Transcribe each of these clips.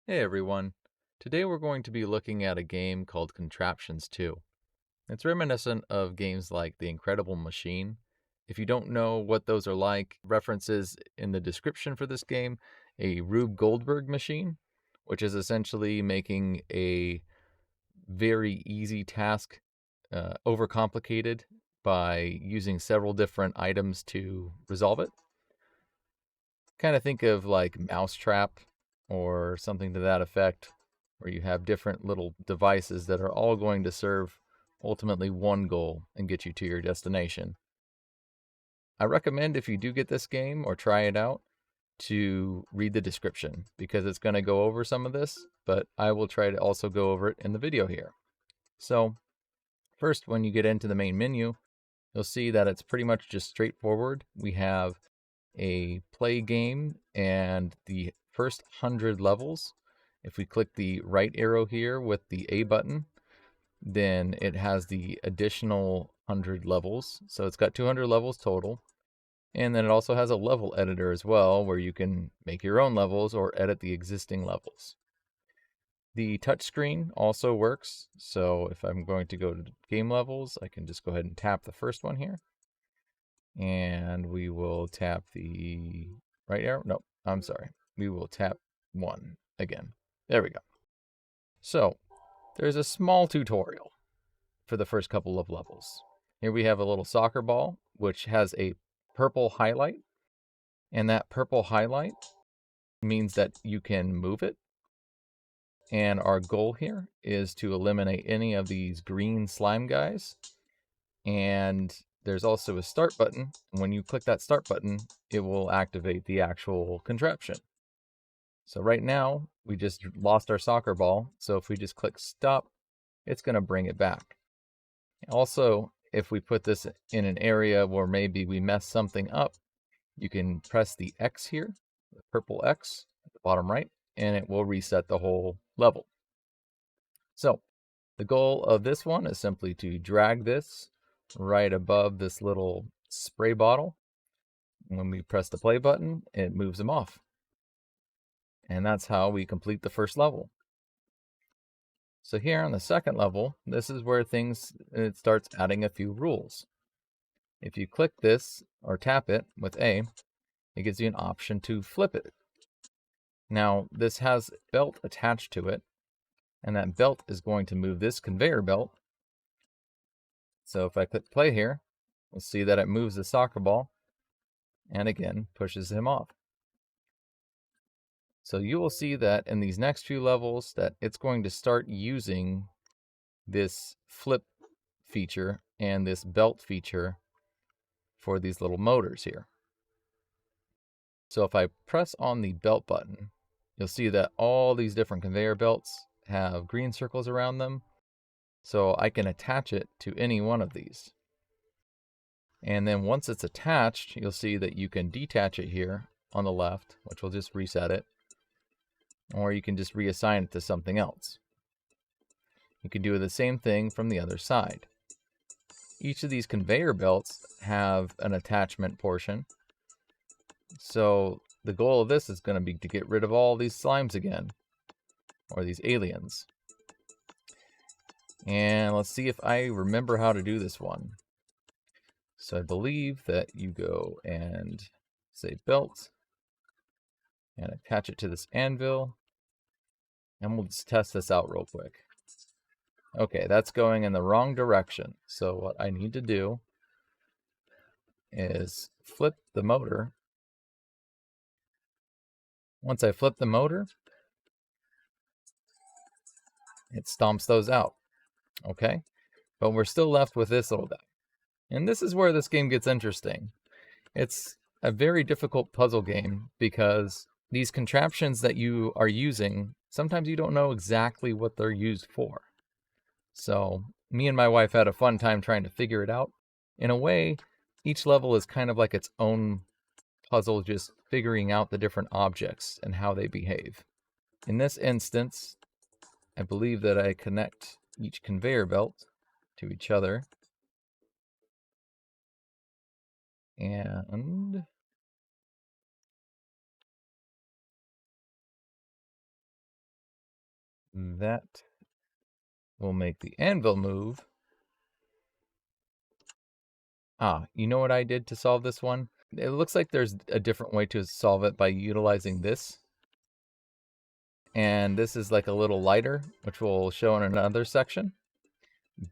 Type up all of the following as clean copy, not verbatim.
Hey everyone. Today we're going to be looking at a game called Contraptions 2. It's reminiscent of games like The Incredible Machine. If you don't know what those are like, references in the description for this game, a Rube Goldberg machine, which is essentially making a very easy task overcomplicated by using several different items to resolve it. Kind of think of like Mousetrap or something to that effect, where you have different little devices that are all going to serve ultimately one goal and get you to your destination. I recommend if you do get this game or try it out to read the description because it's going to go over some of this, but I will try to also go over it in the video here. So first, when you get into the main menu, you'll see that it's pretty much just straightforward. We have a play game and the first 100 levels. If we click the right arrow here with the A button, then it has the additional 100 levels. So it's got 200 levels total. And then it also has a level editor as well, where you can make your own levels or edit the existing levels. The touchscreen also works. So if I'm going to go to game levels, I can just go ahead and tap the first one here. And we will tap the right arrow. No, I'm sorry. We will tap 1 again. There we go. So there's a small tutorial for the first couple of levels. Here we have a little soccer ball, which has a purple highlight. And that purple highlight means that you can move it. And our goal here is to eliminate any of these green slime guys. And there's also a start button. When you click that start button, it will activate the actual contraption. So right now, we just lost our soccer ball. So if we just click stop, it's going to bring it back. Also, if we put this in an area where maybe we mess something up, you can press the X here, the purple X at the bottom right, and it will reset the whole level. So the goal of this one is simply to drag this right above this little spray bottle. When we press the play button, it moves them off. And that's how we complete the first level. So here on the second level, this is where it starts adding a few rules. If you click this or tap it with A, it gives you an option to flip it. Now this has a belt attached to it, and that belt is going to move this conveyor belt. So if I click play here, we'll see that it moves the soccer ball and again pushes him off. So you will see that in these next few levels that it's going to start using this flip feature and this belt feature for these little motors here. So if I press on the belt button, you'll see that all these different conveyor belts have green circles around them. So I can attach it to any one of these. And then once it's attached, you'll see that you can detach it here on the left, which will just reset it. Or you can just reassign it to something else. You can do the same thing from the other side. Each of these conveyor belts have an attachment portion. So the goal of this is going to be to get rid of all these slimes again, or these aliens. And let's see if I remember how to do this one. So I believe that you go and say belt and attach it to this anvil. And we'll just test this out real quick. Okay, that's going in the wrong direction. So what I need to do is flip the motor. Once I flip the motor, it stomps those out. Okay, but we're still left with this little guy. And this is where this game gets interesting. It's a very difficult puzzle game because these contraptions that you are using, sometimes you don't know exactly what they're used for. So me and my wife had a fun time trying to figure it out. In a way, each level is kind of like its own puzzle, just figuring out the different objects and how they behave. In this instance, I believe that I connect each conveyor belt to each other. And That will make the anvil move. You know what I did to solve this one? It looks like there's a different way to solve it by utilizing this. And this is like a little lighter, which we'll show in another section.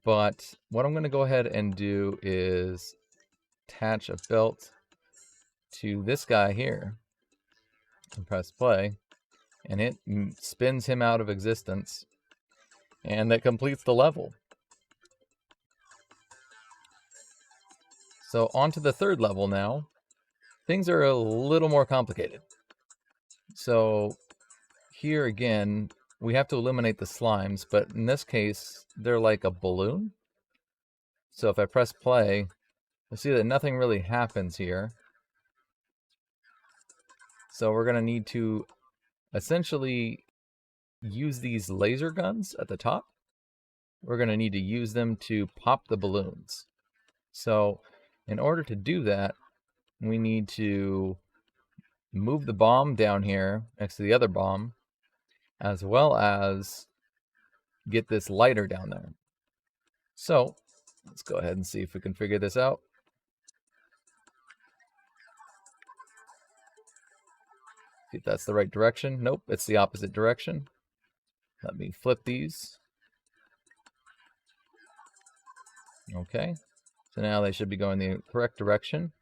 But what I'm going to go ahead and do is attach a belt to this guy here and press play, and it spins him out of existence, and that completes the level. So on to the third level now. Things are a little more complicated. So here again, we have to eliminate the slimes, but in this case, they're like a balloon. So if I press play, you'll see that nothing really happens here. So we're going to need to essentially use these laser guns at the top. We're going to need to use them to pop the balloons. So in order to do that, we need to move the bomb down here next to the other bomb, as well as get this lighter down there. So let's go ahead and see if we can figure this out. See if that's the right direction. Nope, it's the opposite direction. Let me flip these. Okay, so now they should be going the correct direction.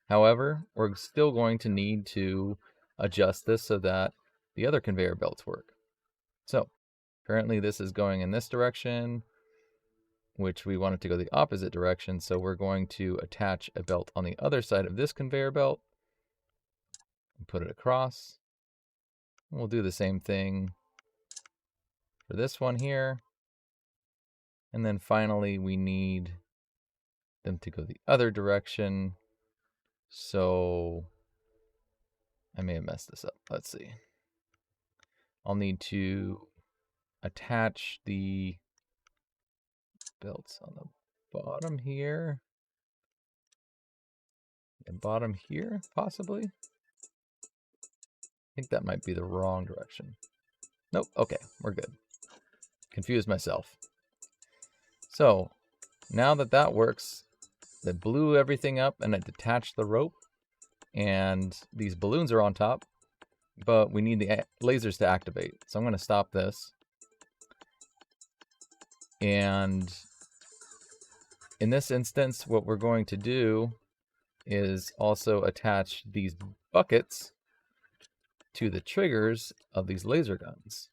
However, we're still going to need to adjust this so that the other conveyor belts work. So currently this is going in this direction, which we want it to go the opposite direction. So we're going to attach a belt on the other side of this conveyor belt and put it across. We'll do the same thing for this one here. And then finally, we need them to go the other direction. So I may have messed this up. Let's see. I'll need to attach the belts on the bottom here and bottom here, possibly. I think that might be the wrong direction. Nope. Okay, we're good. Confused myself. So now that that works, that blew everything up and it detached the rope, and these balloons are on top, but we need the lasers to activate. So I'm going to stop this. And in this instance, what we're going to do is also attach these buckets to the triggers of these laser guns.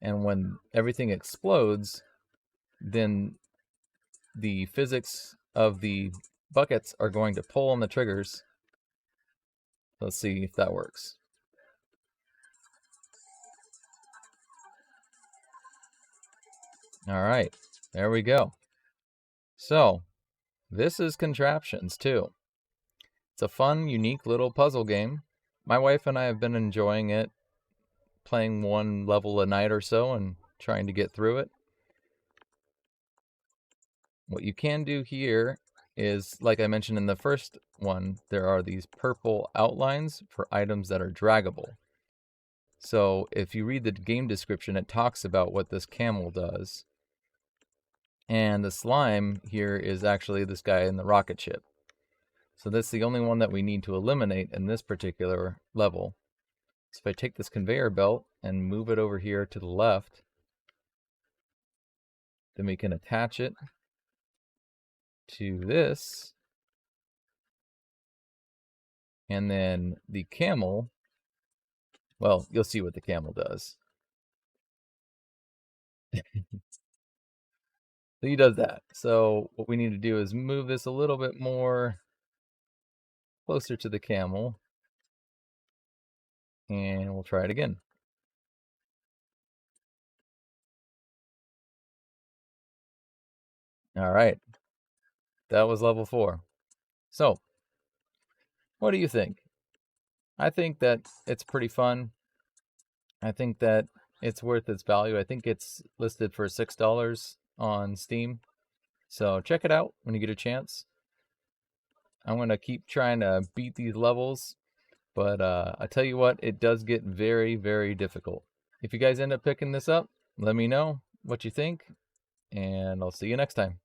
And when everything explodes, then the physics of the buckets are going to pull on the triggers. Let's see if that works. All right, there we go. So this is Contraptions 2. It's a fun, unique little puzzle game. My wife and I have been enjoying it, playing one level a night or so and trying to get through it. What you can do here is, like I mentioned in the first one, there are these purple outlines for items that are draggable. So if you read the game description, it talks about what this camel does. And the slime here is actually this guy in the rocket ship. So that's the only one that we need to eliminate in this particular level. So if I take this conveyor belt and move it over here to the left, then we can attach it to this. And then the camel, well, you'll see what the camel does. So he does that. So what we need to do is move this a little bit more closer to the camel. And we'll try it again. All right. That was level 4. So, what do you think? I think that it's pretty fun. I think that it's worth its value. I think it's listed for $6 on Steam. So check it out when you get a chance. I'm going to keep trying to beat these levels, but I tell you what, it does get very, very difficult. If you guys end up picking this up, let me know what you think, and I'll see you next time.